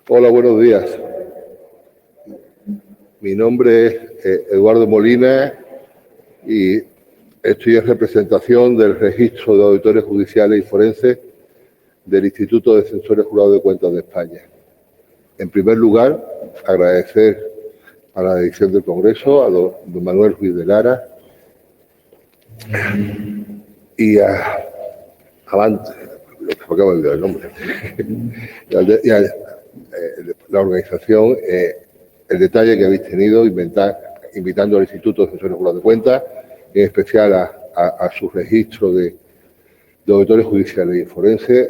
Hola, buenos días. Mi nombre es Eduardo Molina y estoy en representación del Registro de Auditores Judiciales y Forenses del Instituto de Censores Jurados de Cuentas de España. En primer lugar, agradecer a la dirección del Congreso, a don Manuel Ruiz de Lara y a Avante, me acabo de olvidar el nombre, y a la organización, el detalle que habéis tenido invitando al Instituto de Censores Jurados de Cuentas, en especial a su registro de auditores judiciales y forenses,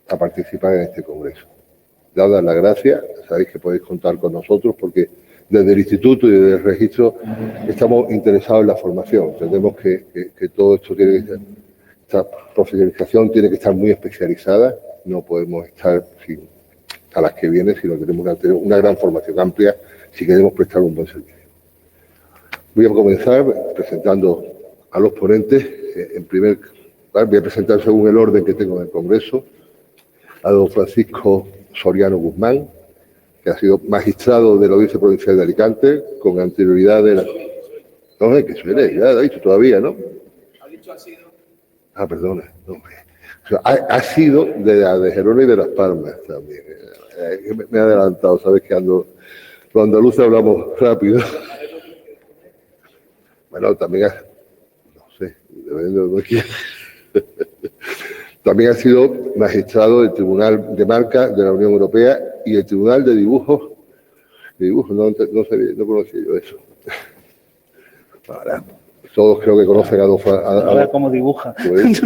a participar en este Congreso. Dadas las gracias, sabéis que podéis contar con nosotros porque desde el Instituto y desde el registro estamos interesados en la formación. Entendemos que todo esto tiene que ser, esta profesionalización tiene que estar muy especializada, no podemos estar a las que vienen, sino que tenemos una gran formación amplia si queremos prestar un buen servicio. Voy a comenzar presentando a los ponentes. En primer lugar, voy a presentar según el orden que tengo en el Congreso a don Francisco Soriano Guzmán, que ha sido magistrado de la Audiencia Provincial de Alicante, con anterioridad de la... No, que suele, ya lo ha dicho todavía, ¿no? ¿Ha dicho ha sido? Ah, perdona, no, o sea, ha sido de Gerona y de Las Palmas también. Me he adelantado, sabes que los andaluces hablamos rápido. Bueno, también no sé, dependiendo de quién. También ha sido magistrado del Tribunal de Marca de la Unión Europea y el Tribunal de Dibujos. No conocía yo eso. Ahora, todos creo que conocen a ver cómo dibuja. Pues,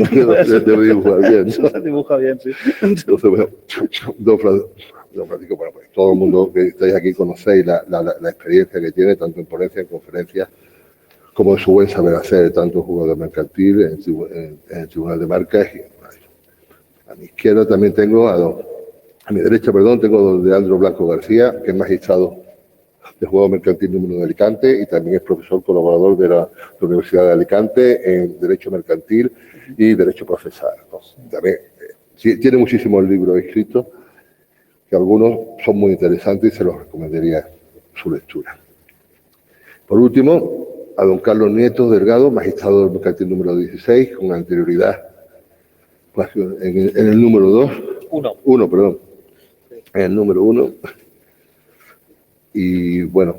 debe dibujar bien, ¿no? Dibuja bien, sí. Entonces, bueno, don Francisco, bueno, pues todo el mundo que estáis aquí conocéis la experiencia que tiene, tanto en ponencias, en conferencias, como en su buen saber hacer, tanto en juzgado mercantil, en el Tribunal de Marcas. A mi izquierda también tengo a mi derecha, tengo a don Leandro Blanco García, que es magistrado del juzgado mercantil número 1 de Alicante y también es profesor colaborador de la Universidad de Alicante en Derecho Mercantil y Derecho Procesal, ¿no? También tiene muchísimos libros escritos, que algunos son muy interesantes y se los recomendaría su lectura. Por último, a don Carlos Nieto Delgado, magistrado del mercantil número 16, con anterioridad en el número 2. En el número 1. Y bueno,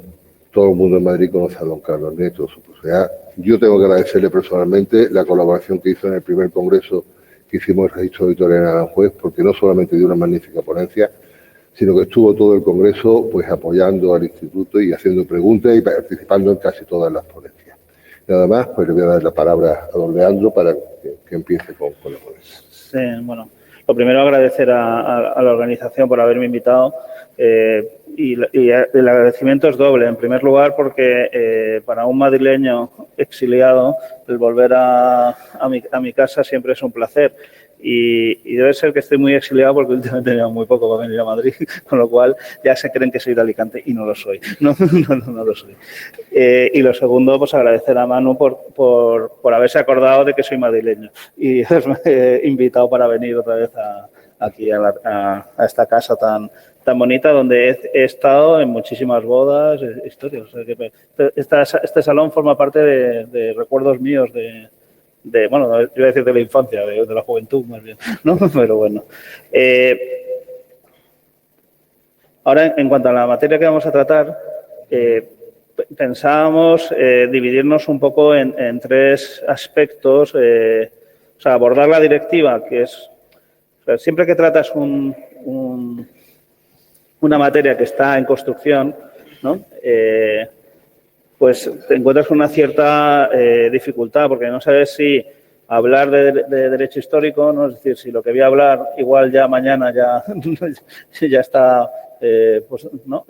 todo el mundo en Madrid conoce a don Carlos Nieto, su posibilidad. Yo tengo que agradecerle personalmente la colaboración que hizo en el primer congreso que hicimos el registro de auditores en Aranjuez, porque no solamente dio una magnífica ponencia, sino que estuvo todo el congreso pues apoyando al instituto y haciendo preguntas y participando en casi todas las ponencias. Nada más, pues le voy a dar la palabra a don Leandro para que empiece con la ponencia. Sí, bueno, lo primero agradecer a la organización por haberme invitado y el agradecimiento es doble. En primer lugar, porque para un madrileño exiliado el volver a mi casa siempre es un placer. Y debe ser que estoy muy exiliado porque últimamente he tenido muy poco para venir a Madrid, con lo cual ya se creen que soy de Alicante y no lo soy. No lo soy. Y lo segundo, pues agradecer a Manu por haberse acordado de que soy madrileño y haberme invitado para venir otra vez aquí a esta casa tan bonita donde he estado en muchísimas bodas, historias. O sea que este salón forma parte de recuerdos míos bueno, yo iba a decir de la infancia, de la juventud más bien, ¿no? Pero bueno. Ahora, en cuanto a la materia que vamos a tratar, pensábamos dividirnos un poco en tres aspectos. O sea, abordar la directiva, que es... O sea, siempre que tratas una materia que está en construcción, ¿no? Pues te encuentras con una cierta dificultad, porque no sabes si hablar de derecho histórico, ¿no? Es decir, si lo que voy a hablar igual ya mañana ya está pues, ¿no?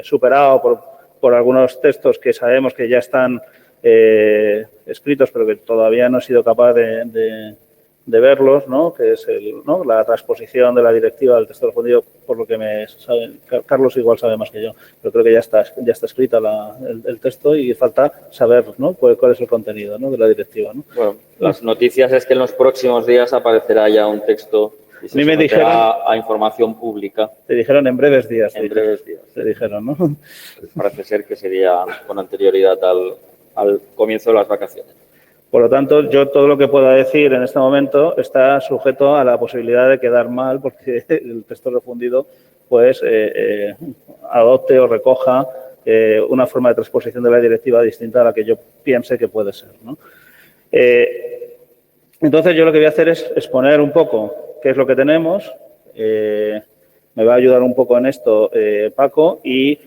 Superado por algunos textos que sabemos que ya están escritos, pero que todavía no he sido capaz de verlos, ¿no? Que es ¿no? la transposición de la directiva del texto respondido, por lo que me sabe, Carlos igual sabe más que yo, pero creo que ya está escrita el texto y falta saber, ¿no? cuál es el contenido, ¿no? de la directiva, ¿no? Bueno, las noticias es que en los próximos días aparecerá ya un texto Y se someterá a información pública. Te dijeron en breves días. En breves días. Te dijeron, ¿no? Parece ser que sería con anterioridad al comienzo de las vacaciones. Por lo tanto, yo todo lo que pueda decir en este momento está sujeto a la posibilidad de quedar mal, porque el texto refundido pues adopte o recoja una forma de transposición de la directiva distinta a la que yo piense que puede ser, ¿no? Entonces, yo lo que voy a hacer es exponer un poco qué es lo que tenemos. Me va a ayudar un poco en esto Paco y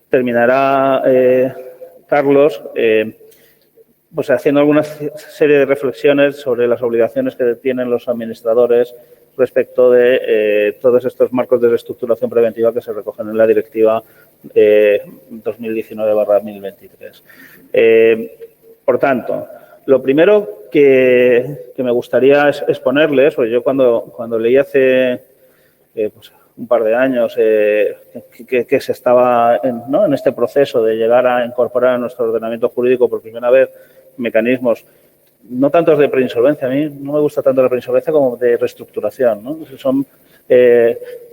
terminará Carlos pues haciendo alguna serie de reflexiones sobre las obligaciones que tienen los administradores respecto de todos estos marcos de reestructuración preventiva que se recogen en la Directiva 2019/1023. Por tanto, lo primero que me gustaría exponerles, pues yo cuando leí hace pues un par de años que se estaba en este proceso de llegar a incorporar a nuestro ordenamiento jurídico por primera vez mecanismos no tanto de preinsolvencia, a mí no me gusta tanto la preinsolvencia como de reestructuración, ¿no?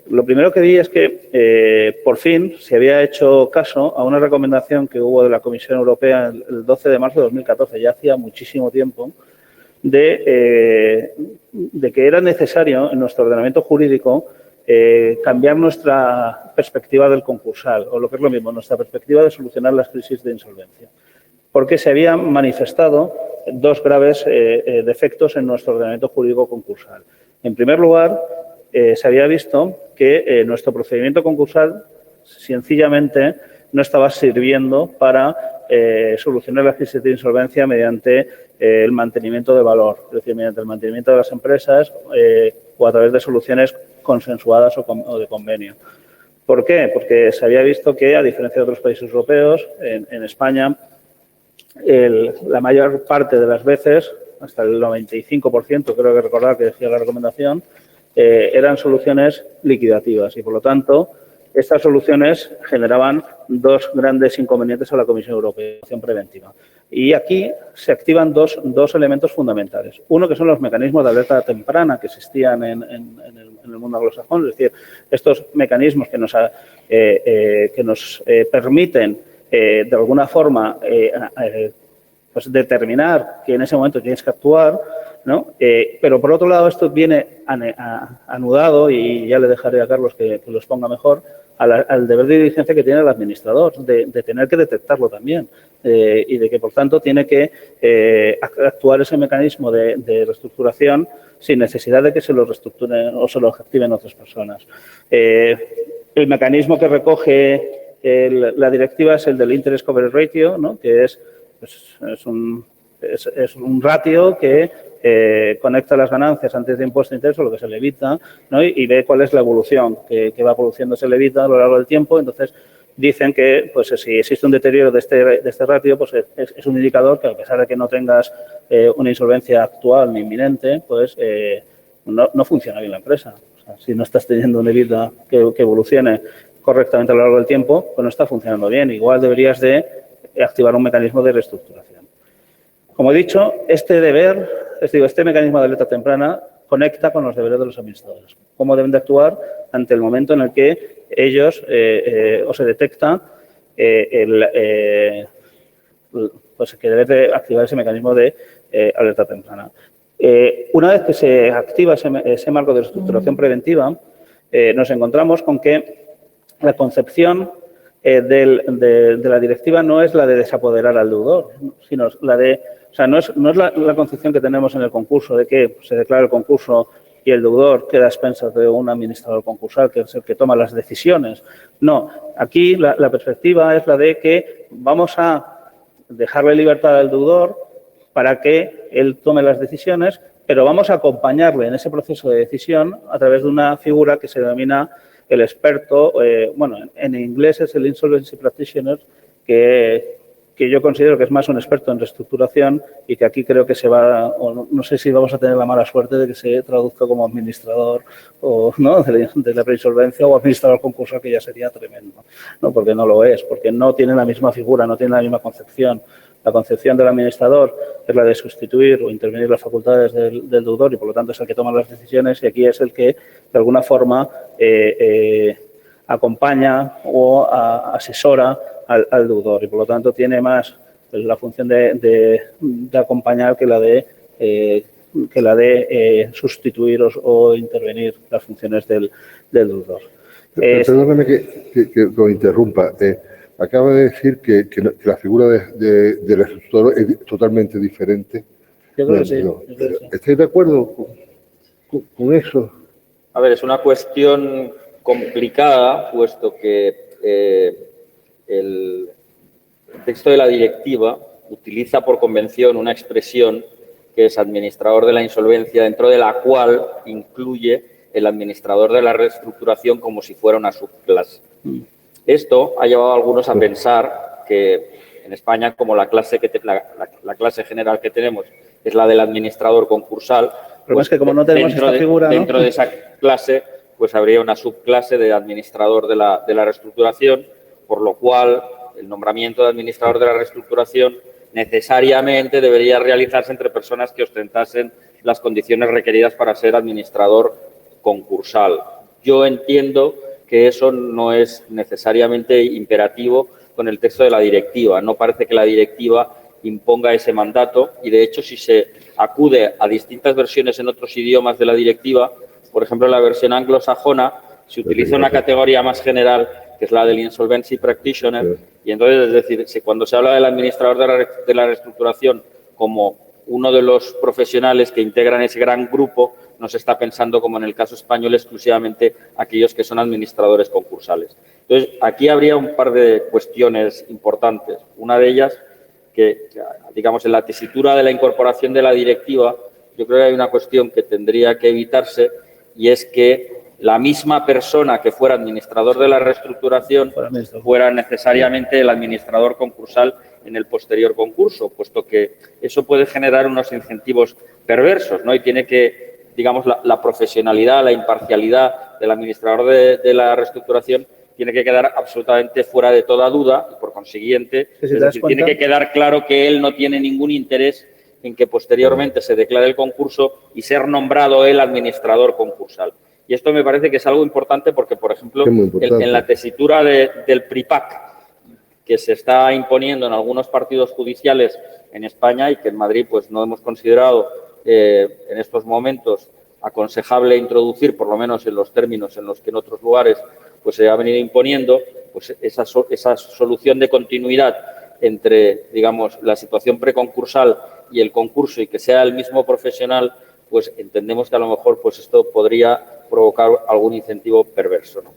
Lo primero que vi es que por fin se había hecho caso a una recomendación que hubo de la Comisión Europea el 12 de marzo de 2014, ya hacía muchísimo tiempo, de que era necesario en nuestro ordenamiento jurídico cambiar nuestra perspectiva del concursal, o lo que es lo mismo, nuestra perspectiva de solucionar las crisis de insolvencia, porque se habían manifestado dos graves defectos en nuestro ordenamiento jurídico concursal. En primer lugar, se había visto que nuestro procedimiento concursal sencillamente no estaba sirviendo para solucionar las crisis de insolvencia mediante el mantenimiento de valor, es decir, mediante el mantenimiento de las empresas o a través de soluciones consensuadas o de convenio. ¿Por qué? Porque se había visto que, a diferencia de otros países europeos, en España, la mayor parte de las veces, hasta el 95%, creo que recordar que decía la recomendación, eran soluciones liquidativas y, por lo tanto, estas soluciones generaban dos grandes inconvenientes a la Comisión Europea, acción preventiva. Y aquí se activan dos elementos fundamentales. Uno, que son los mecanismos de alerta temprana que existían en el mundo anglosajón, es decir, estos mecanismos que nos permiten, de alguna forma, pues determinar que en ese momento tienes que actuar, ¿no? Pero, por otro lado, esto viene anudado, y ya le dejaré a Carlos que lo exponga mejor, al deber de diligencia que tiene el administrador, de tener que detectarlo también y de que, por tanto, tiene que actuar ese mecanismo de reestructuración sin necesidad de que se lo reestructuren o se lo activen otras personas. El mecanismo que recoge la directiva es el del Interest Coverage Ratio, ¿no? Que es un ratio que conecta las ganancias antes de impuesto de interés, o lo que se le evita, ¿no? Y ve cuál es la evolución que va produciendo se le evita a lo largo del tiempo. Entonces, dicen que pues si existe un deterioro de este ratio, pues es un indicador que, a pesar de que no tengas una insolvencia actual ni inminente, pues no funciona bien la empresa. O sea, si no estás teniendo un EBITDA que evolucione correctamente a lo largo del tiempo, pues no está funcionando bien. Igual deberías de activar un mecanismo de reestructuración. Como he dicho, este mecanismo de alerta temprana conecta con los deberes de los administradores. Cómo deben de actuar ante el momento en el que ellos o se detecta pues que debe de activar ese mecanismo de alerta temprana. Una vez que se activa ese marco de reestructuración preventiva, nos encontramos con que la concepción de la directiva no es la de desapoderar al deudor, sino la de, o sea, no es la concepción que tenemos en el concurso de que se declara el concurso y el deudor queda a expensas de un administrador concursal, que es el que toma las decisiones. No, aquí la perspectiva es la de que vamos a dejarle libertad al deudor para que él tome las decisiones, pero vamos a acompañarle en ese proceso de decisión a través de una figura que se denomina el experto, bueno, en inglés es el Insolvency Practitioner, que yo considero que es más un experto en reestructuración y que aquí creo que se va, o no sé si vamos a tener la mala suerte de que se traduzca como administrador o no de la preinsolvencia o administrador concursal, que ya sería tremendo, ¿no? Porque no lo es, porque no tiene la misma figura, no tiene la misma concepción. La concepción del administrador es la de sustituir o intervenir las facultades del deudor y, por lo tanto, es el que toma las decisiones, y aquí es el que, de alguna forma, acompaña o asesora al deudor y, por lo tanto, tiene más la función de acompañar que la de sustituir o intervenir las funciones del deudor. Perdóname que lo interrumpa. Acaba de decir que la figura del ejecutor es totalmente diferente. Yo creo que sí. ¿Estáis de acuerdo con eso? A ver, es una cuestión complicada, puesto que el texto de la directiva utiliza por convención una expresión que es administrador de la insolvencia, dentro de la cual incluye el administrador de la reestructuración como si fuera una subclase. Esto ha llevado a algunos a pensar que en España, como la clase general que tenemos es la del administrador concursal, pues es que como no tenemos esta figura, dentro de esa clase, pues habría una subclase de administrador de la reestructuración, por lo cual el nombramiento de administrador de la reestructuración necesariamente debería realizarse entre personas que ostentasen las condiciones requeridas para ser administrador concursal. Yo entiendo que eso no es necesariamente imperativo con el texto de la directiva. No parece que la directiva imponga ese mandato y, de hecho, si se acude a distintas versiones en otros idiomas de la directiva, por ejemplo, en la versión anglosajona, se utiliza una categoría más general, que es la del insolvency practitioner, y entonces, es decir, cuando se habla del administrador de la reestructuración como uno de los profesionales que integran ese gran grupo, no se está pensando, como en el caso español, exclusivamente aquellos que son administradores concursales. Entonces, aquí habría un par de cuestiones importantes. Una de ellas, que, digamos, en la tesitura de la incorporación de la directiva, yo creo que hay una cuestión que tendría que evitarse, y es que la misma persona que fuera administrador de la reestructuración fuera necesariamente el administrador concursal en el posterior concurso, puesto que eso puede generar unos incentivos perversos, ¿no? Y tiene que, digamos, la profesionalidad, la imparcialidad del administrador de la reestructuración tiene que quedar absolutamente fuera de toda duda y, por consiguiente, es decir, tiene que quedar claro que él no tiene ningún interés en que posteriormente se declare el concurso y ser nombrado él administrador concursal. Y esto me parece que es algo importante porque, por ejemplo, en la tesitura del PRIPAC, que se está imponiendo en algunos partidos judiciales en España y que en Madrid pues no hemos considerado en estos momentos aconsejable introducir, por lo menos en los términos en los que en otros lugares pues se ha venido imponiendo, pues esa solución de continuidad entre, digamos, la situación preconcursal y el concurso y que sea el mismo profesional, pues entendemos que a lo mejor pues esto podría provocar algún incentivo perverso, ¿no?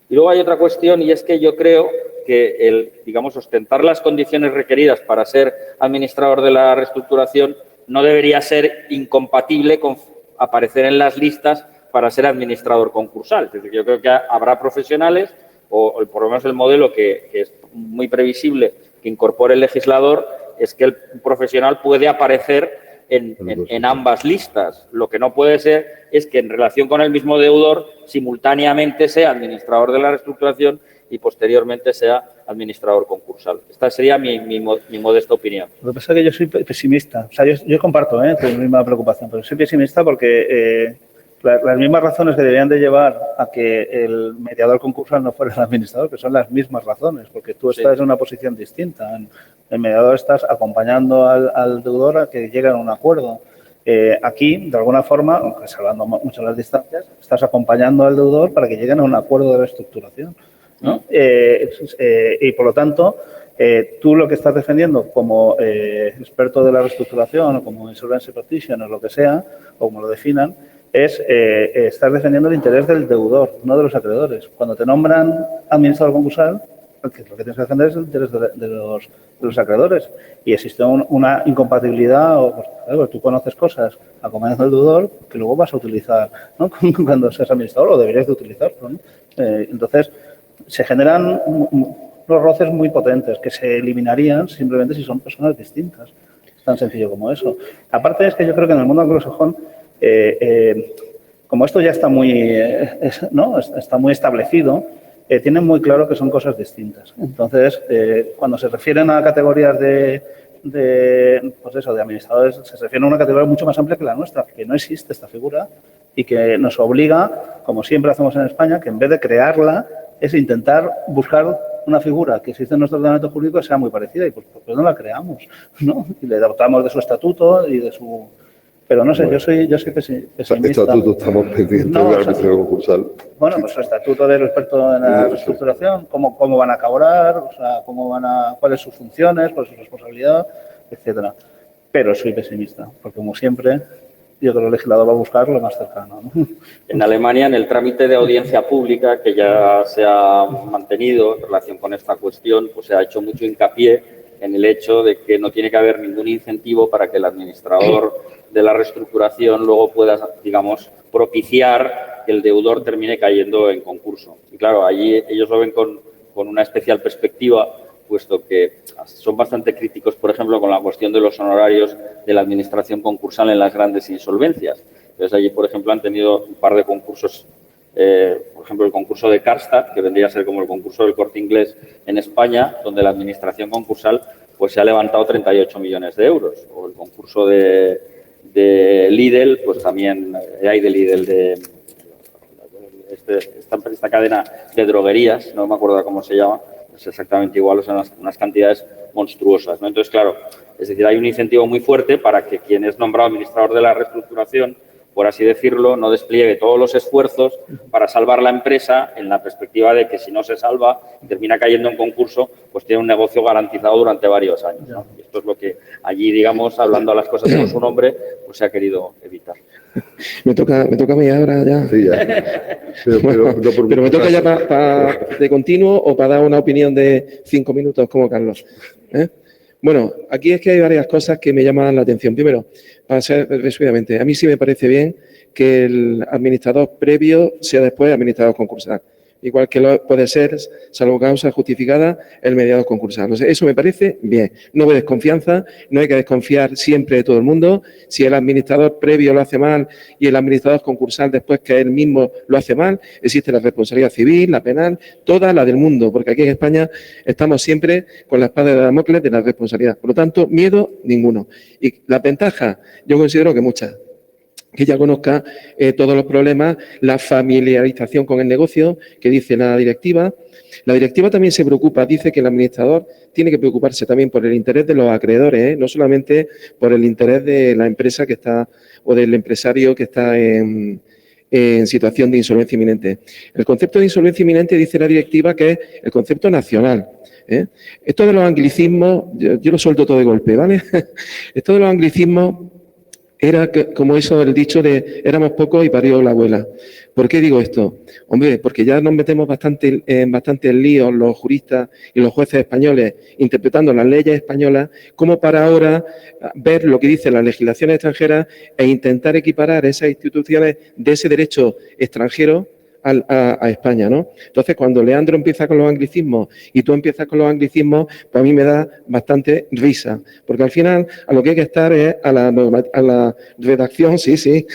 Y luego hay otra cuestión, y es que yo creo que digamos, ostentar las condiciones requeridas para ser administrador de la reestructuración no debería ser incompatible con aparecer en las listas para ser administrador concursal. Es decir, yo creo que habrá profesionales, o por lo menos el modelo que es muy previsible que incorpore el legislador, es que el profesional puede aparecer en ambas listas. Lo que no puede ser es que en relación con el mismo deudor simultáneamente sea administrador de la reestructuración y posteriormente sea administrador concursal. Esta sería mi modesta opinión. Lo que pasa es que yo soy pesimista. O sea, yo comparto tu misma preocupación, pero soy pesimista porque las mismas razones que deberían de llevar a que el mediador concursal no fuera el administrador, que son las mismas razones, porque tú estás en una posición distinta. El mediador estás acompañando al deudor a que lleguen a un acuerdo. Aquí, de alguna forma, aunque salvando mucho las distancias, estás acompañando al deudor para que lleguen a un acuerdo de reestructuración, ¿no? Y, por lo tanto, tú lo que estás defendiendo como experto de la reestructuración o como insolvency practitioner o lo que sea, o como lo definan, es estar defendiendo el interés del deudor, no de los acreedores. Cuando te nombran administrador concursal, lo que tienes que defender es el interés de los acreedores. Y existe una incompatibilidad, pues, tú conoces cosas acompañando al deudor que luego vas a utilizar, ¿no? Cuando seas administrador, o deberías de utilizarlo, ¿no? Entonces, se generan unos roces muy potentes que se eliminarían simplemente si son personas distintas. Es tan sencillo como eso. Aparte es que yo creo que en el mundo anglosajón, como esto ya está muy, está muy establecido, tienen muy claro que son cosas distintas. Entonces, cuando se refieren a categorías de pues eso, de administradores se refiere a una categoría mucho más amplia que la nuestra, que no existe esta figura y que nos obliga, como siempre hacemos en España, que en vez de crearla, es intentar buscar una figura que existe en nuestro ordenamiento jurídico que sea muy parecida y pues no la creamos, ¿no? Y le dotamos de su estatuto y de su... Pero no sé, bueno, yo soy pesimista. Estatuto estamos pendientes del árbitro concursal. Bueno, pues el estatuto del experto en la reestructuración, cómo van a cobrar, o sea, cuáles sus funciones, cuál es su responsabilidad, etcétera. Pero soy pesimista, porque como siempre, yo creo que el legislador va a buscar lo más cercano, ¿no? En Alemania, en el trámite de audiencia pública que ya se ha mantenido en relación con esta cuestión, pues se ha hecho mucho hincapié en el hecho de que no tiene que haber ningún incentivo para que el administrador de la reestructuración luego pueda, digamos, propiciar que el deudor termine cayendo en concurso. Y claro, allí ellos lo ven con una especial perspectiva, puesto que son bastante críticos, por ejemplo, con la cuestión de los honorarios de la administración concursal en las grandes insolvencias. Entonces, allí, por ejemplo, han tenido un par de concursos, por ejemplo, el concurso de Karstadt, que vendría a ser como el concurso del Corte Inglés en España, donde la administración concursal pues se ha levantado 38 millones de euros. O el concurso de Lidl, pues también hay de Lidl, de esta cadena de droguerías, no me acuerdo cómo se llama, es exactamente igual, son unas cantidades monstruosas, ¿no? Entonces, claro, es decir, hay un incentivo muy fuerte para que quien es nombrado administrador de la reestructuración, por así decirlo, no despliegue todos los esfuerzos para salvar la empresa en la perspectiva de que si no se salva, termina cayendo en concurso, pues tiene un negocio garantizado durante varios años, ¿no? Y esto es lo que allí, digamos, hablando a las cosas con su nombre, pues se ha querido evitar. Me toca a mí ahora ya. Sí, ya. Pero me toca ya de continuo o para dar una opinión de 5 minutos como Carlos. Bueno, aquí es que hay varias cosas que me llaman la atención. Primero, para ser resumidamente, a mí sí me parece bien que el administrador previo sea después administrador concursal. Igual que puede ser, salvo causa justificada, el mediador concursal. O sea, eso me parece bien. No veo desconfianza, no hay que desconfiar siempre de todo el mundo. Si el administrador previo lo hace mal y el administrador concursal después que él mismo lo hace mal, existe la responsabilidad civil, la penal, toda la del mundo, porque aquí en España estamos siempre con la espada de Damocles de la responsabilidad. Por lo tanto, miedo ninguno. Y la ventaja, yo considero que muchas. Que ya conozca todos los problemas, la familiarización con el negocio que dice la directiva. La directiva también se preocupa, dice que el administrador tiene que preocuparse también por el interés de los acreedores, no solamente por el interés de la empresa que está o del empresario que está en situación de insolvencia inminente. El concepto de insolvencia inminente dice la directiva que es el concepto nacional. Esto de los anglicismos, yo lo suelto todo de golpe, ¿vale? Esto de los anglicismos era como eso, el dicho de éramos pocos y parió la abuela. ¿Por qué digo esto? Hombre, porque ya nos metemos en bastantes líos los juristas y los jueces españoles interpretando las leyes españolas como para ahora ver lo que dice la legislación extranjera e intentar equiparar esas instituciones de ese derecho extranjero a España, ¿no? Entonces, cuando Leandro empieza con los anglicismos y tú empiezas con los anglicismos, pues a mí me da bastante risa, porque al final a lo que hay que estar es a la redacción, sí.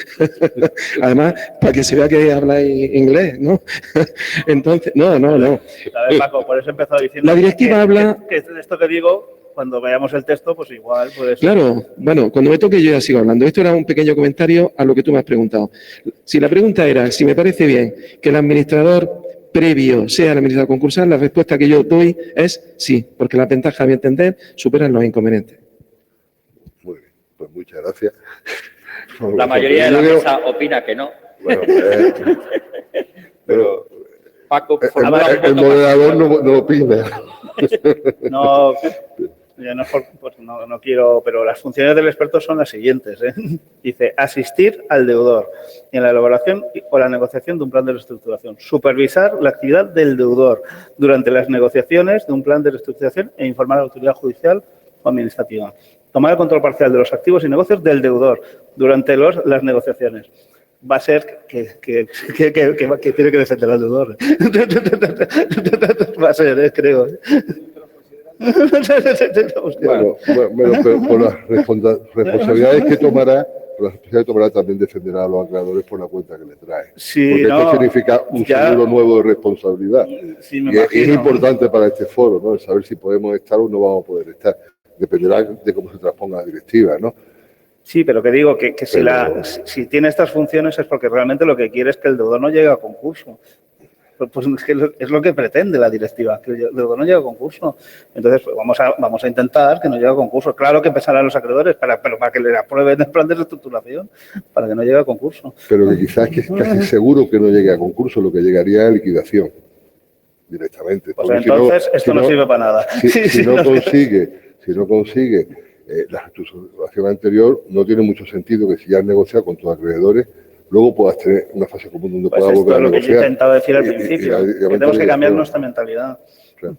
Además, para que se vea que habláis inglés, ¿no? Entonces, no. A ver, Paco, por eso he empezado diciendo la directiva habla... Que esto que digo... Cuando veamos el texto, pues igual puede ser. Claro, bueno, cuando me toque yo ya sigo hablando. Esto era un pequeño comentario a lo que tú me has preguntado. Si la pregunta era si me parece bien que el administrador previo sea el administrador concursal, la respuesta que yo doy es sí, porque las ventajas, a mi entender, superan los inconvenientes. Muy bien, pues muchas gracias. La mayoría de la mesa opina que no. Bueno, pero Paco, el moderador no opina. No quiero, pero las funciones del experto son las siguientes. Dice, asistir al deudor en la elaboración o la negociación de un plan de reestructuración, supervisar la actividad del deudor durante las negociaciones de un plan de reestructuración e informar a la autoridad judicial o administrativa, tomar el control parcial de los activos y negocios del deudor durante las negociaciones. Va a ser que tiene que defender al deudor. Va a ser, creo. Bueno, pero por las responsabilidades que tomará, también defenderá a los acreedores por la cuenta que le trae. Sí, porque esto significa un seguro nuevo de responsabilidad. Sí, y es importante para este foro, ¿no? El saber si podemos estar o no vamos a poder estar. dependerá de cómo se transponga la directiva, ¿no? Sí, pero que digo que si tiene estas funciones es porque realmente lo que quiere es que el deudor no llegue a concurso. Pues es que es lo que pretende la directiva, que el deudor no llegue a concurso. Entonces, pues vamos a intentar que no llegue a concurso. Claro que empezarán los acreedores, pero para que le aprueben el plan de reestructuración, para que no llegue a concurso. Pero que quizás que es casi seguro que no llegue a concurso, lo que llegaría a liquidación directamente. Pues Porque entonces esto no sirve para nada. Si no consigue la reestructuración anterior, no tiene mucho sentido que si ya has negociado con tus acreedores, luego puedas tener una fase común donde Pues puedas esto volver a es lo que yo negociar. intentaba decir al principio, que tenemos que cambiar nuestra mentalidad. Claro.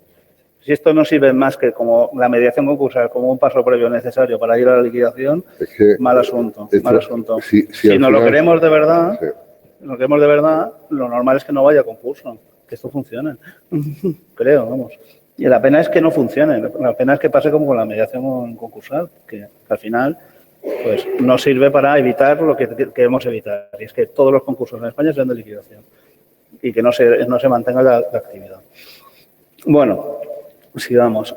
Si esto no sirve más que como la mediación concursal, como un paso previo necesario para ir a la liquidación, Es que mal asunto, esto, mal asunto. si Si al no lo final- queremos de verdad, Sí. lo normal es que no vaya a concurso, que esto funcione. Creo, vamos. Y la pena es que no funcione, la pena es que pase como con la mediación concursal, que al final pues no sirve para evitar lo que queremos evitar, y es que todos los concursos en España sean de liquidación y que no se mantenga la actividad. Bueno, sigamos.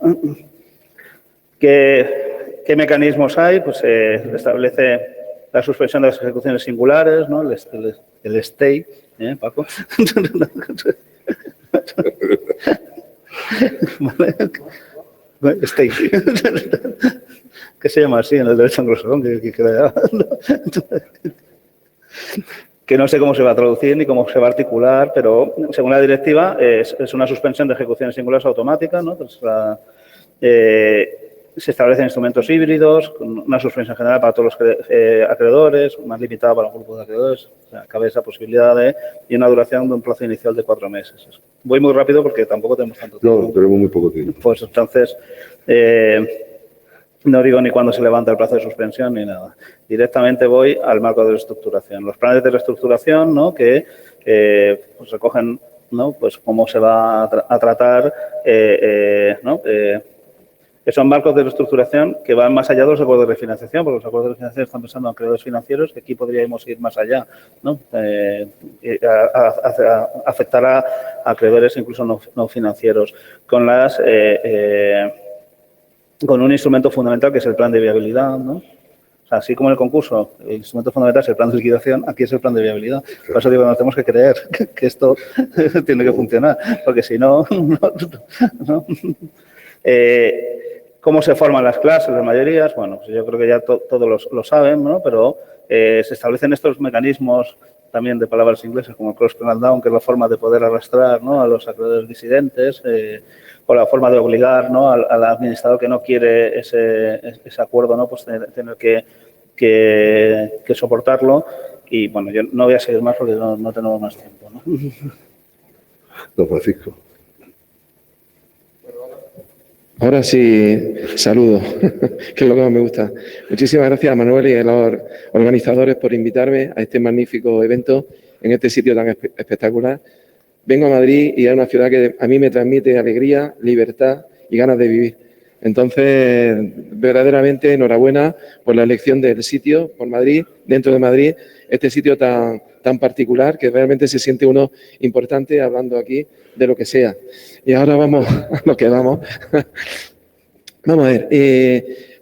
¿Qué mecanismos hay? Pues establece la suspensión de las ejecuciones singulares, ¿no? El stay, Paco. ¿Vale? Stay. ¿Qué se llama así en el derecho anglosajón? Que no sé cómo se va a traducir ni cómo se va a articular, pero según la directiva es una suspensión de ejecuciones singulares automática, ¿no? Pues se establecen instrumentos híbridos, con una suspensión general para todos los acreedores, más limitada para un grupo de acreedores. O sea, cabe esa posibilidad y una duración de un plazo inicial de 4 meses. Voy muy rápido porque tampoco tenemos tanto tiempo. No, tenemos muy poco tiempo. Pues entonces, no digo ni cuándo se levanta el plazo de suspensión ni nada. Directamente voy al marco de reestructuración. Los planes de reestructuración, ¿no? Que pues recogen, ¿no? Pues cómo se va a tratar, ¿no? Que son marcos de reestructuración que van más allá de los acuerdos de refinanciación, porque los acuerdos de refinanciación están pensando en acreedores financieros, que aquí podríamos ir más allá, ¿no? Afectar a acreedores incluso no financieros, con con un instrumento fundamental que es el plan de viabilidad, ¿no? O sea, así como en el concurso, el instrumento fundamental es el plan de liquidación, aquí es el plan de viabilidad. Por eso digo, nos tenemos que creer que esto tiene que funcionar, porque si no, no. ¿Cómo se forman las clases, las mayorías? Bueno, pues yo creo que ya todos lo saben, ¿no? Pero se establecen estos mecanismos también de palabras inglesas como el cross canal down, que es la forma de poder arrastrar, ¿no? A los acreedores disidentes, o la forma de obligar, ¿no? al administrador que no quiere ese acuerdo, ¿no? Pues tener que soportarlo. Y bueno, yo no voy a seguir más porque no tenemos más tiempo, ¿no? Don Francisco. Ahora sí, saludo, que es lo que más me gusta. Muchísimas gracias a Manuel y a los organizadores por invitarme a este magnífico evento en este sitio tan espectacular. Vengo a Madrid y es una ciudad que a mí me transmite alegría, libertad y ganas de vivir. Entonces, verdaderamente enhorabuena por la elección del sitio, por Madrid, dentro de Madrid, este sitio tan particular que realmente se siente uno importante hablando aquí de lo que sea. Y ahora vamos a lo que vamos. Vamos a ver,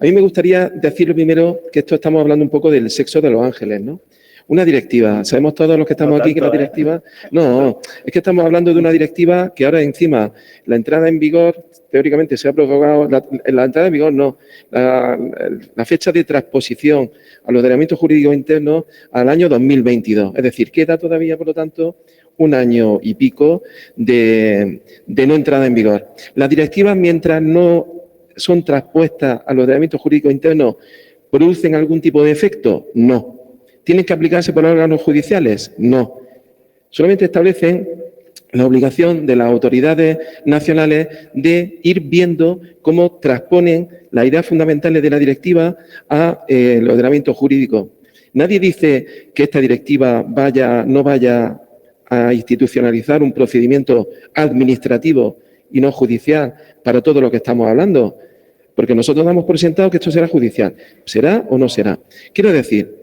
a mí me gustaría decirlo primero que estamos hablando un poco del sexo de los ángeles, ¿no? Una directiva, sabemos todos los que estamos aquí que la directiva... No, es que estamos hablando de una directiva que ahora encima la entrada en vigor, teóricamente se ha prorrogado, la entrada en vigor no, la fecha de transposición a los ordenamientos jurídicos internos al año 2022. Es decir, queda todavía, por lo tanto, un año y pico de no entrada en vigor. Las directivas, mientras no son traspuestas a los ordenamientos jurídicos internos, ¿producen algún tipo de efecto? No. ¿Tienen que aplicarse por órganos judiciales? No. Solamente establecen la obligación de las autoridades nacionales de ir viendo cómo transponen las ideas fundamentales de la directiva a los ordenamientos jurídicos. Nadie dice que esta directiva no vaya a institucionalizar un procedimiento administrativo y no judicial para todo lo que estamos hablando, porque nosotros damos por sentado que esto será judicial. ¿Será o no será? Quiero decir,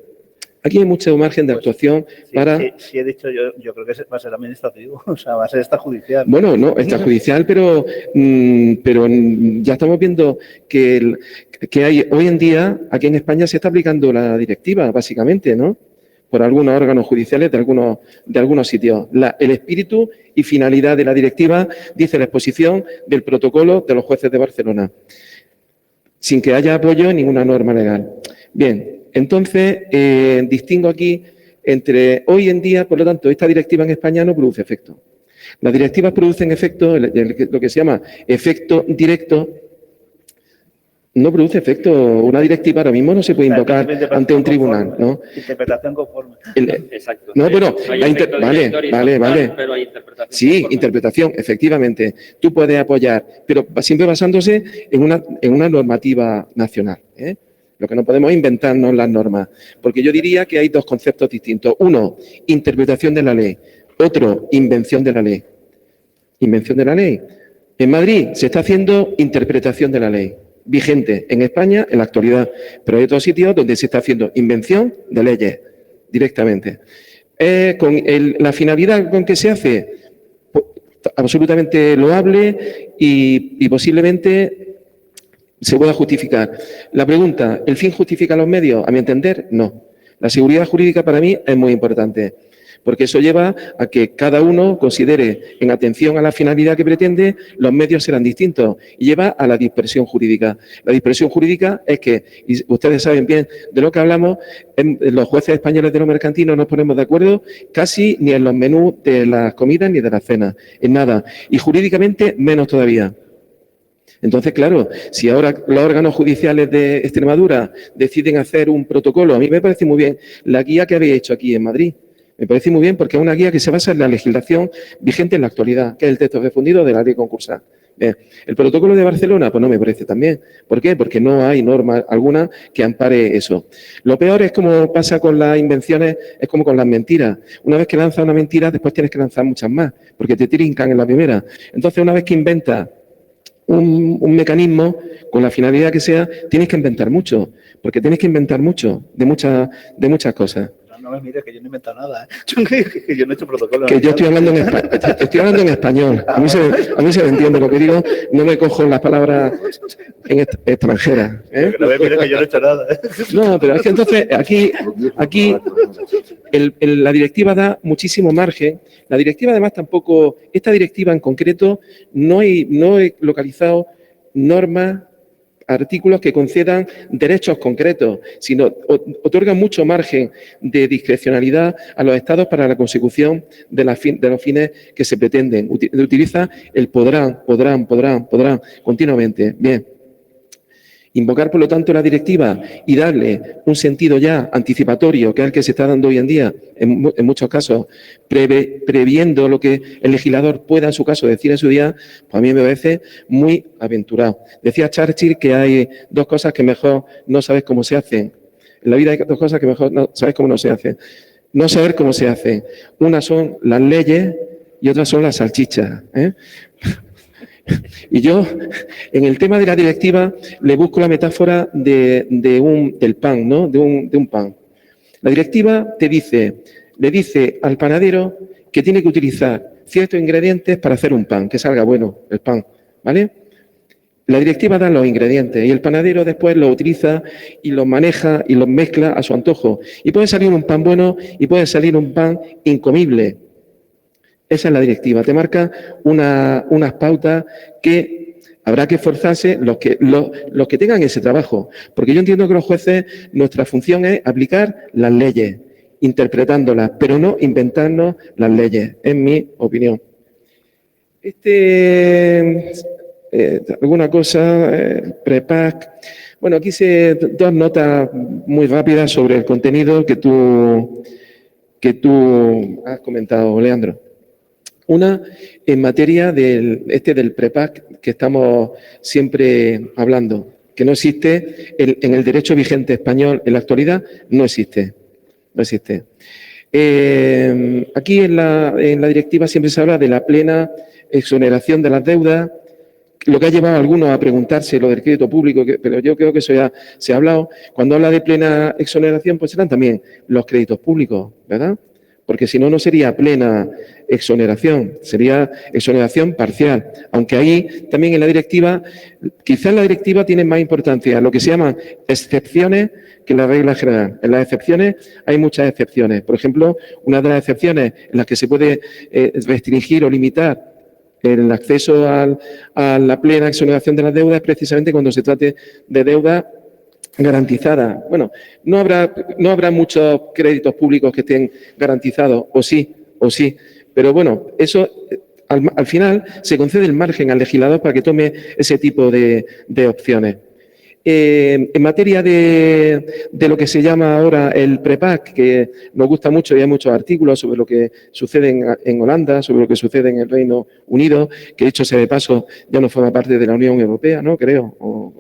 Aquí hay mucho margen de actuación para... Sí, he dicho yo creo que va a ser administrativo, o sea, va a ser extrajudicial. Bueno, no, extrajudicial, pero ya estamos viendo que hay hoy en día, aquí en España se está aplicando la directiva, básicamente, ¿no? Por algunos órganos judiciales de algunos sitios. El espíritu y finalidad de la directiva dice la exposición del protocolo de los jueces de Barcelona, sin que haya apoyo en ninguna norma legal. Bien, entonces distingo aquí entre hoy en día, por lo tanto, esta directiva en España no produce efecto. Las directivas producen efecto, lo que se llama efecto directo. No produce efecto. Una directiva ahora mismo no se puede invocar ante un tribunal, ¿no? Interpretación conforme. Exacto. No, pero vale. Pero hay interpretación. Sí, conforme. interpretación, efectivamente. Tú puedes apoyar, pero siempre basándose en una normativa nacional, ¿eh? Lo que no podemos es inventarnos las normas. Porque yo diría que hay dos conceptos distintos. Uno, interpretación de la ley. Otro, invención de la ley. Invención de la ley. En Madrid se está haciendo interpretación de la ley vigente en España en la actualidad, pero hay otros sitios donde se está haciendo invención de leyes directamente. Con la finalidad con que se hace, pues, absolutamente loable y posiblemente se pueda justificar. La pregunta, ¿el fin justifica los medios? A mi entender, no. La seguridad jurídica para mí es muy importante, porque eso lleva a que cada uno considere, en atención a la finalidad que pretende, los medios serán distintos y lleva a la dispersión jurídica. La dispersión jurídica es que, y ustedes saben bien de lo que hablamos, los jueces españoles de lo mercantil no nos ponemos de acuerdo casi ni en los menús de las comidas ni de las cenas, en nada. Y jurídicamente menos todavía. Entonces, claro, si ahora los órganos judiciales de Extremadura deciden hacer un protocolo, a mí me parece muy bien la guía que habéis hecho aquí en Madrid. Me parece muy bien porque es una guía que se basa en la legislación vigente en la actualidad, que es el texto refundido de la ley concursal. El protocolo de Barcelona, pues no me parece también. ¿Por qué? Porque no hay norma alguna que ampare eso. Lo peor es como pasa con las invenciones, es como con las mentiras. Una vez que lanzas una mentira, después tienes que lanzar muchas más, porque te trincan en la primera. Entonces, una vez que inventas un mecanismo, con la finalidad que sea, tienes que inventar mucho, porque tienes que inventar mucho de muchas cosas. No me mires, que yo no he inventado nada, ¿eh? Que yo no he hecho protocolo. Que yo estoy hablando en español. A mí se me entiende lo que digo, no me cojo las palabras extranjeras. ¿Eh? No me mires, que yo no he hecho nada, ¿eh? No, pero es que entonces aquí la directiva da muchísimo margen. La directiva además tampoco, esta directiva en concreto, no he localizado normas, artículos que concedan derechos concretos, sino otorgan mucho margen de discrecionalidad a los estados para la consecución de los fines que se pretenden. Utiliza el podrán continuamente. Bien. Invocar, por lo tanto, la directiva y darle un sentido ya anticipatorio, que es el que se está dando hoy en día, en muchos casos, previendo lo que el legislador pueda, en su caso, decir en su día, pues a mí me parece muy aventurado. Decía Churchill que hay dos cosas que mejor no sabes cómo se hacen. En la vida hay dos cosas que mejor no sabes cómo no se hacen. No saber cómo se hacen. Una son las leyes y otras son las salchichas, ¿eh? Y yo, en el tema de la directiva, le busco la metáfora del pan, ¿no? De un pan. La directiva le dice al panadero que tiene que utilizar ciertos ingredientes para hacer un pan, que salga bueno el pan, ¿vale? La directiva da los ingredientes y el panadero después los utiliza y los maneja y los mezcla a su antojo. Y puede salir un pan bueno y puede salir un pan incomible. Esa es la directiva. Te marca unas pautas que habrá que esforzarse los que tengan ese trabajo. Porque yo entiendo que los jueces, nuestra función es aplicar las leyes, interpretándolas, pero no inventarnos las leyes, en mi opinión. Alguna cosa, PREPAC. Bueno, aquí hice dos notas muy rápidas sobre el contenido que tú has comentado, Leandro. Una, en materia del PREPAC que estamos siempre hablando, que no existe en el derecho vigente español en la actualidad, no existe. No existe. Aquí en la directiva siempre se habla de la plena exoneración de las deudas lo que ha llevado a algunos a preguntarse lo del crédito público, pero yo creo que eso ya se ha hablado. Cuando habla de plena exoneración, pues serán también los créditos públicos, ¿verdad? Porque si no, no sería plena exoneración, sería exoneración parcial. Aunque ahí también en la directiva, quizás la directiva tiene más importancia lo que se llaman excepciones que la regla general. En las excepciones hay muchas excepciones. Por ejemplo, una de las excepciones en las que se puede restringir o limitar el acceso a la plena exoneración de las deudas es precisamente cuando se trate de deuda garantizada. Bueno, no habrá muchos créditos públicos que estén garantizados, o sí, pero bueno, eso al final se concede el margen al legislador para que tome ese tipo de opciones. En materia de lo que se llama ahora el PREPAC, que nos gusta mucho y hay muchos artículos sobre lo que sucede en Holanda, sobre lo que sucede en el Reino Unido, que dicho sea de paso ya no forma parte de la Unión Europea, ¿no? Creo, o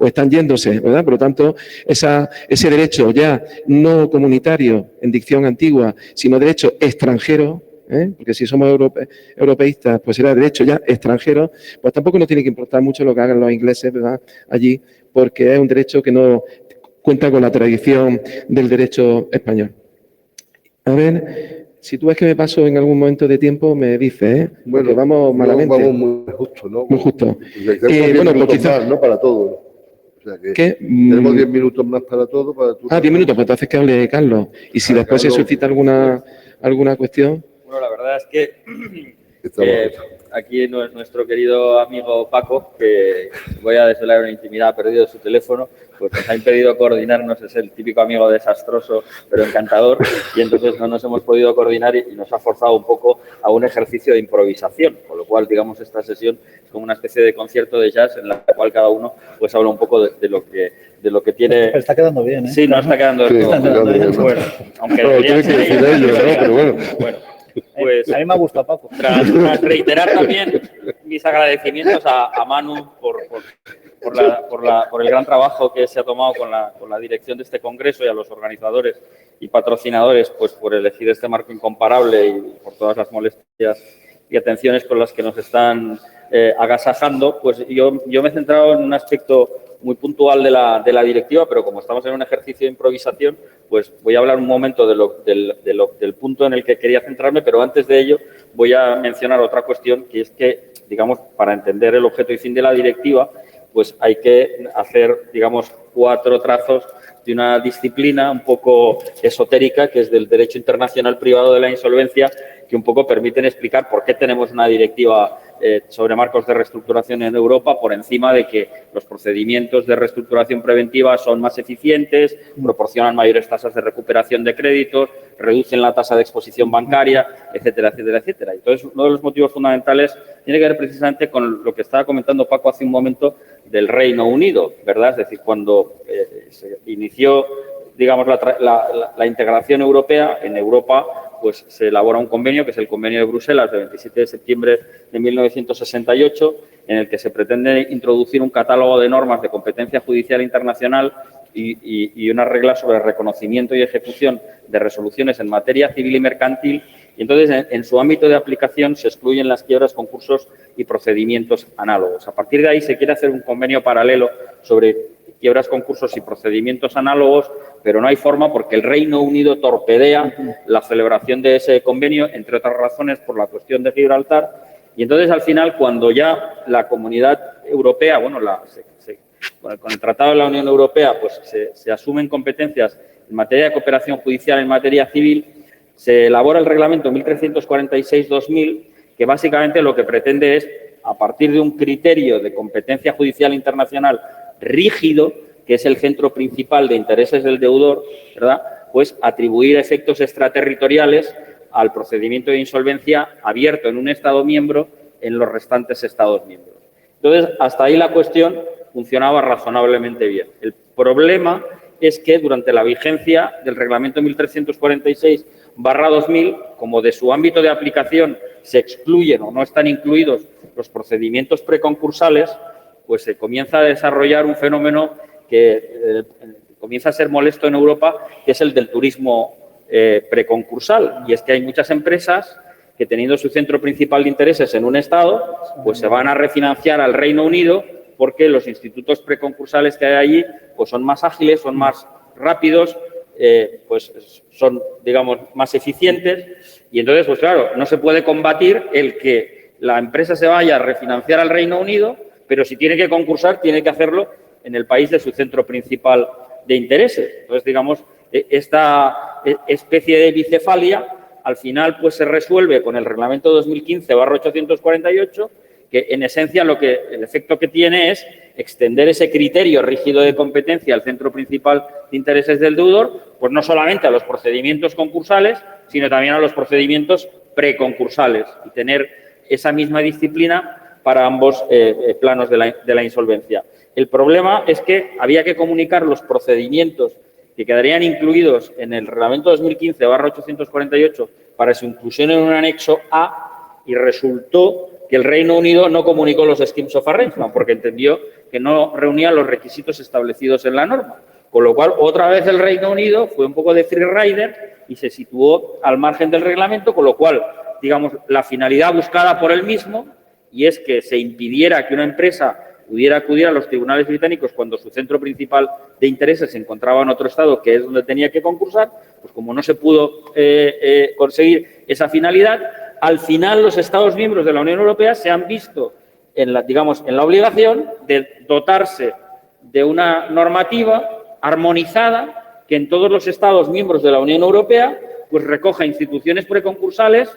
están yéndose, ¿verdad? Por lo tanto, ese derecho ya no comunitario en dicción antigua, sino derecho extranjero, porque si somos europeístas, pues será derecho ya extranjero, pues tampoco nos tiene que importar mucho lo que hagan los ingleses, ¿verdad? Allí, porque es un derecho que no cuenta con la tradición del derecho español. A ver, si tú ves que me paso en algún momento de tiempo, me dices, ¿eh? Porque vamos malamente. Vamos muy justo, ¿no? Muy justo. Bueno, pues quizás no para todo. O sea que tenemos 10 minutos más para todo. 10 minutos, pues entonces que hable Carlos. Y si después Carlos, se suscita alguna cuestión. Bueno, la verdad es que aquí nuestro querido amigo Paco, que voy a desvelar una intimidad, ha perdido su teléfono, pues nos ha impedido coordinarnos, es el típico amigo desastroso, pero encantador, y entonces no nos hemos podido coordinar y nos ha forzado un poco a un ejercicio de improvisación, con lo cual, digamos, esta sesión es como una especie de concierto de jazz en la cual cada uno pues habla un poco de lo que tiene. Pero está quedando bien, ¿eh? Sí, no está quedando del todo. Bueno, aunque debería ser ello, pero bueno. Pues, a mí me ha gustado, Paco. Tras reiterar también mis agradecimientos a Manu por el gran trabajo que se ha tomado con la dirección de este congreso y a los organizadores y patrocinadores pues por elegir este marco incomparable y por todas las molestias y atenciones con las que nos están agasajando. Pues yo me he centrado en un aspecto muy puntual de la directiva, pero como estamos en un ejercicio de improvisación, pues voy a hablar un momento del punto en el que quería centrarme, pero antes de ello voy a mencionar otra cuestión, que es que, digamos, para entender el objeto y fin de la directiva, pues hay que hacer, digamos, 4 trazos de una disciplina un poco esotérica, que es del derecho internacional privado de la insolvencia, que un poco permiten explicar por qué tenemos una directiva sobre marcos de reestructuración en Europa, por encima de que los procedimientos de reestructuración preventiva son más eficientes, proporcionan mayores tasas de recuperación de créditos, reducen la tasa de exposición bancaria, etcétera, etcétera, etcétera. Entonces, uno de los motivos fundamentales tiene que ver precisamente con lo que estaba comentando Paco hace un momento del Reino Unido, ¿verdad? Es decir, cuando se inició, digamos, la integración europea, en Europa pues se elabora un convenio, que es el Convenio de Bruselas, de 27 de septiembre de 1968, en el que se pretende introducir un catálogo de normas de competencia judicial internacional y unas reglas sobre reconocimiento y ejecución de resoluciones en materia civil y mercantil. Y entonces, en su ámbito de aplicación, se excluyen las quiebras, concursos y procedimientos análogos. A partir de ahí, se quiere hacer un convenio paralelo sobre quiebras, concursos y procedimientos análogos, pero no hay forma porque el Reino Unido torpedea la celebración de ese convenio, entre otras razones por la cuestión de Gibraltar. Y entonces, al final, cuando ya la Comunidad Europea, bueno, con el Tratado de la Unión Europea, pues se asumen competencias en materia de cooperación judicial en materia civil, se elabora el Reglamento 1346-2000, que básicamente lo que pretende es, a partir de un criterio de competencia judicial internacional rígido, que es el centro principal de intereses del deudor, ¿verdad?, pues atribuir efectos extraterritoriales al procedimiento de insolvencia abierto en un Estado miembro en los restantes Estados miembros. Entonces, hasta ahí la cuestión funcionaba razonablemente bien. El problema es que durante la vigencia del Reglamento 1346/2000, como de su ámbito de aplicación se excluyen o no están incluidos los procedimientos preconcursales, pues se comienza a desarrollar un fenómeno que comienza a ser molesto en Europa, que es el del turismo preconcursal. Y es que hay muchas empresas que teniendo su centro principal de intereses en un Estado, pues se van a refinanciar al Reino Unido porque los institutos preconcursales que hay allí pues son más ágiles, son más rápidos, pues son, digamos, más eficientes. Y entonces, pues claro, no se puede combatir el que la empresa se vaya a refinanciar al Reino Unido, pero si tiene que concursar, tiene que hacerlo en el país de su centro principal de intereses. Entonces, digamos, esta especie de bicefalia al final pues se resuelve con el reglamento 2015/848, que en esencia el efecto que tiene es extender ese criterio rígido de competencia al centro principal de intereses del deudor, pues no solamente a los procedimientos concursales, sino también a los procedimientos preconcursales y tener esa misma disciplina para ambos planos de la insolvencia. El problema es que había que comunicar los procedimientos que quedarían incluidos en el reglamento 2015/848 para su inclusión en un anexo A, y resultó que el Reino Unido no comunicó los schemes of arrangement porque entendió que no reunían los requisitos establecidos en la norma. Con lo cual, otra vez el Reino Unido fue un poco de free rider y se situó al margen del reglamento, con lo cual, digamos, la finalidad buscada por él mismo, y es que se impidiera que una empresa pudiera acudir a los tribunales británicos cuando su centro principal de intereses se encontraba en otro estado, que es donde tenía que concursar, pues como no se pudo conseguir esa finalidad, al final los Estados miembros de la Unión Europea se han visto en la obligación de dotarse de una normativa armonizada que en todos los Estados miembros de la Unión Europea pues recoja instituciones preconcursales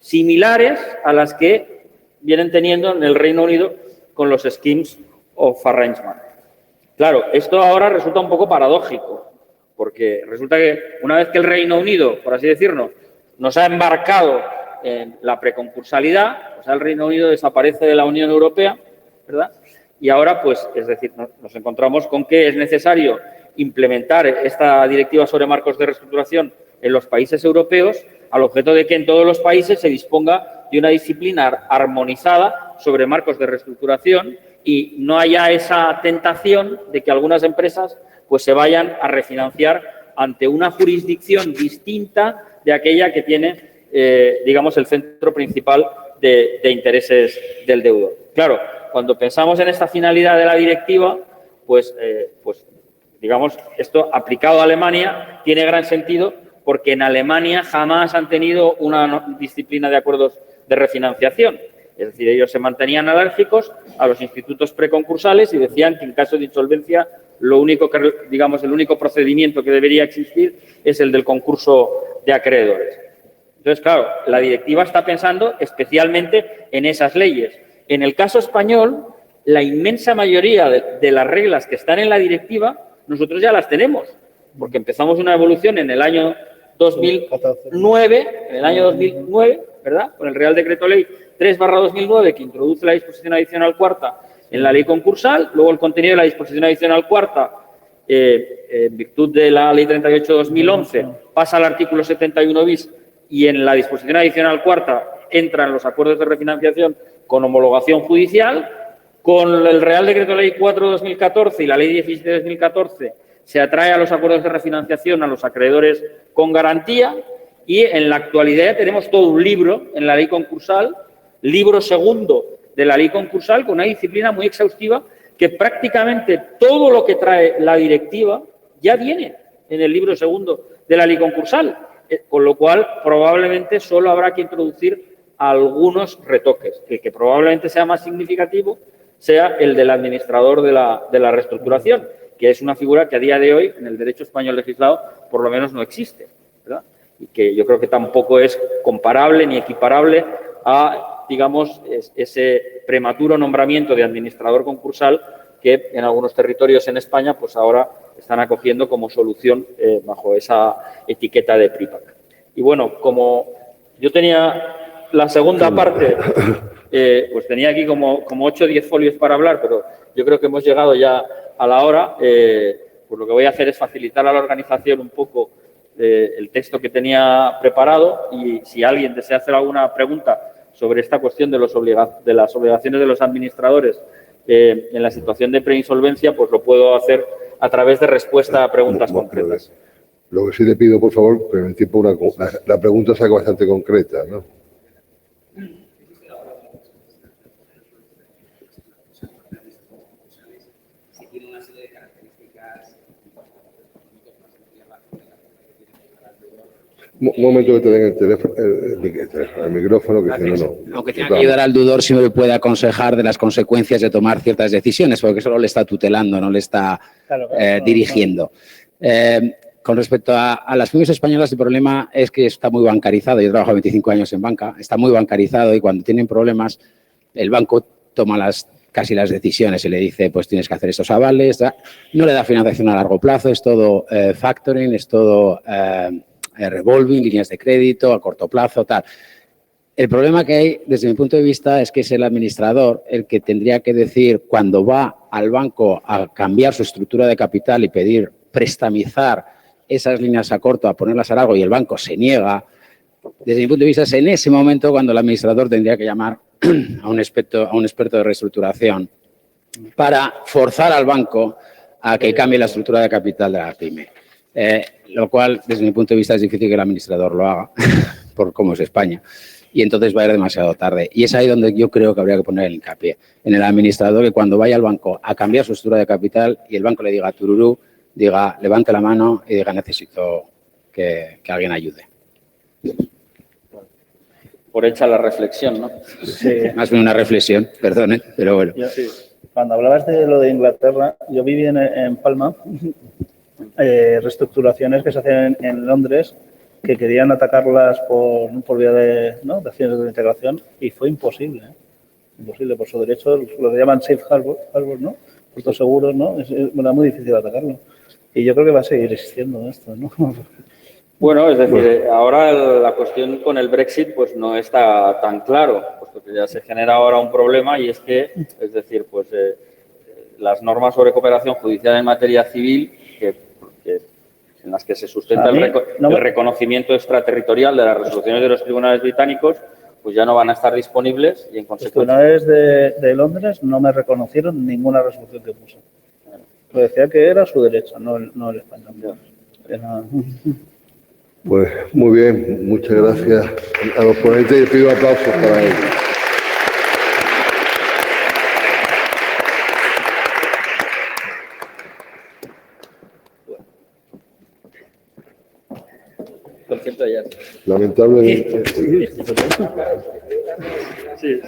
similares a las que vienen teniendo en el Reino Unido con los schemes of arrangement. Claro, esto ahora resulta un poco paradójico, porque resulta que una vez que el Reino Unido, por así decirlo, nos ha embarcado en la preconcursalidad, o sea, el Reino Unido desaparece de la Unión Europea, ¿verdad? Y ahora, pues, es decir, nos encontramos con que es necesario implementar esta directiva sobre marcos de reestructuración en los países europeos, al objeto de que en todos los países se disponga de una disciplina armonizada sobre marcos de reestructuración y no haya esa tentación de que algunas empresas pues se vayan a refinanciar ante una jurisdicción distinta de aquella que tiene, digamos, el centro principal de intereses del deudor. Claro, cuando pensamos en esta finalidad de la directiva, pues digamos, esto aplicado a Alemania tiene gran sentido porque en Alemania jamás han tenido una disciplina de acuerdos de refinanciación. Es decir, ellos se mantenían alérgicos a los institutos preconcursales y decían que en caso de insolvencia lo único que, digamos, el único procedimiento que debería existir es el del concurso de acreedores. Entonces, claro, la directiva está pensando especialmente en esas leyes. En el caso español, la inmensa mayoría de las reglas que están en la directiva, nosotros ya las tenemos, porque empezamos una evolución en el año 2009, ¿verdad? Con el Real Decreto Ley 3/2009, que introduce la disposición adicional cuarta en la ley concursal, luego el contenido de la disposición adicional cuarta, en virtud de la ley 38/2011, pasa al artículo 71 bis y en la disposición adicional cuarta entran los acuerdos de refinanciación con homologación judicial. Con el Real Decreto Ley 4/2014 y la Ley 17/2014 se atrae a los acuerdos de refinanciación a los acreedores con garantía y en la actualidad tenemos todo un libro en la ley concursal, libro segundo de la ley concursal, con una disciplina muy exhaustiva que prácticamente todo lo que trae la directiva ya viene en el libro segundo de la ley concursal, con lo cual probablemente solo habrá que introducir algunos retoques. El que probablemente sea más significativo sea el del administrador de la reestructuración, que es una figura que a día de hoy en el derecho español legislado por lo menos no existe, ¿verdad? Y que yo creo que tampoco es comparable ni equiparable a, digamos, ese prematuro nombramiento de administrador concursal que en algunos territorios en España pues ahora están acogiendo como solución bajo esa etiqueta de PRIPAC. Y bueno, como yo tenía la segunda parte, pues tenía aquí como 8 o 10 folios para hablar, pero yo creo que hemos llegado ya a la hora. Pues lo que voy a hacer es facilitar a la organización un poco el texto que tenía preparado y si alguien desea hacer alguna pregunta sobre esta cuestión de las obligaciones de los administradores en la situación de preinsolvencia, pues lo puedo hacer a través de respuesta a preguntas concretas. Lo que sí le pido, por favor, que en el tiempo la pregunta sea bastante concreta, ¿no? Un momento que te den el teléfono, el micrófono, que si no, no. Aunque tenga que ayudar al deudor, si me puede aconsejar de las consecuencias de tomar ciertas decisiones, porque solo le está tutelando, no le está dirigiendo. Con respecto a las pymes españolas, el problema es que está muy bancarizado. Yo trabajo 25 años en banca, está muy bancarizado y cuando tienen problemas, el banco toma casi las decisiones y le dice, pues tienes que hacer estos avales. No le da financiación a largo plazo, es todo factoring, es todo revolving, líneas de crédito a corto plazo, tal. El problema que hay, desde mi punto de vista, es que es el administrador el que tendría que decir, cuando va al banco a cambiar su estructura de capital y pedir prestamizar esas líneas a corto, a ponerlas a largo y el banco se niega, desde mi punto de vista es en ese momento cuando el administrador tendría que llamar a un experto de reestructuración para forzar al banco a que cambie la estructura de capital de la pyme. Lo cual, desde mi punto de vista, es difícil que el administrador lo haga, por cómo es España, y entonces va a ir demasiado tarde. Y es ahí donde yo creo que habría que poner el hincapié, en el administrador, que cuando vaya al banco a cambiar su estructura de capital y el banco le diga tururú, diga, levante la mano y diga, necesito que alguien ayude. Por hecha la reflexión, ¿no? Sí. Más bien una reflexión, perdone, pero bueno. Cuando hablabas de lo de Inglaterra, yo viví en Palma, reestructuraciones que se hacen en Londres que querían atacarlas por vía de acciones de integración y fue imposible. Imposible por su derecho, lo que llaman safe harbor, ¿no? Puertos seguros, ¿no? Era muy difícil atacarlo. Y yo creo que va a seguir existiendo esto, ¿no? Bueno, es decir, ahora la cuestión con el Brexit pues no está tan claro, puesto que ya se genera ahora un problema y es que, es decir, pues las normas sobre cooperación judicial en materia civil, en las que se sustenta el reconocimiento extraterritorial de las resoluciones de los tribunales británicos, pues ya no van a estar disponibles y en consecuencia... Los tribunales de Londres no me reconocieron ninguna resolución que puse. Me decía que era su derecho, no el español. Pues muy bien, muchas gracias a los ponentes y pido aplausos para ellos. Lamentablemente. Sí.